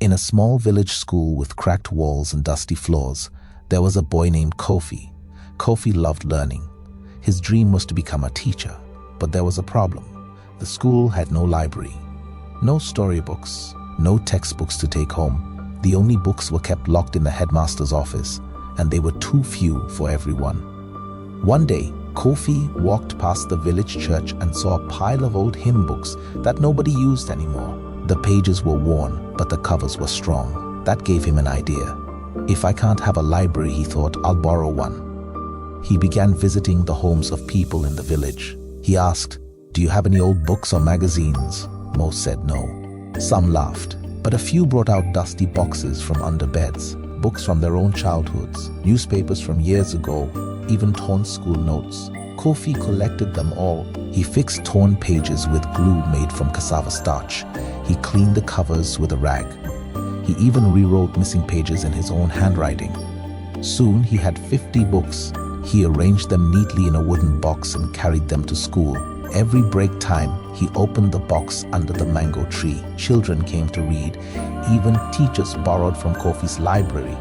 In a small village school with cracked walls and dusty floors, there was a boy named Kofi. Kofi loved learning. His dream was to become a teacher, but there was a problem. The school had no library, no storybooks, no textbooks to take home. The only books were kept locked in the headmaster's office, and they were too few for everyone. One day, Kofi walked past the village church and saw a pile of old hymn books that nobody used anymore. The pages were worn, but the covers were strong. That gave him an idea. If I can't have a library, he thought, I'll borrow one. He began visiting the homes of people in the village. He asked, "Do you have any old books or magazines?" Most said no. Some laughed, but a few brought out dusty boxes from under beds, books from their own childhoods, newspapers from years ago, even torn school notes. Kofi collected them all. He fixed torn pages with glue made from cassava starch. He cleaned the covers with a rag. He even rewrote missing pages in his own handwriting. Soon he had 50 books. He arranged them neatly in a wooden box and carried them to school. Every break time, he opened the box under the mango tree. Children came to read. Even teachers borrowed from Kofi's library.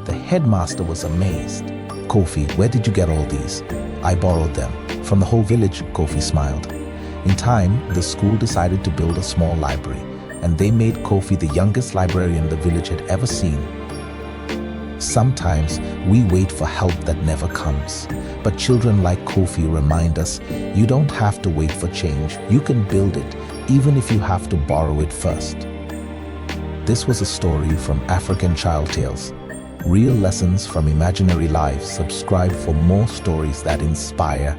The headmaster was amazed. "Kofi, where did you get all these?" "I borrowed them from the whole village," Kofi smiled. In time, the school decided to build a small library, and they made Kofi the youngest librarian the village had ever seen. Sometimes we wait for help that never comes, but children like Kofi remind us, you don't have to wait for change. You can build it, even if you have to borrow it first. This was a story from African Child Tales. Real lessons from imaginary lives. Subscribe for more stories that inspire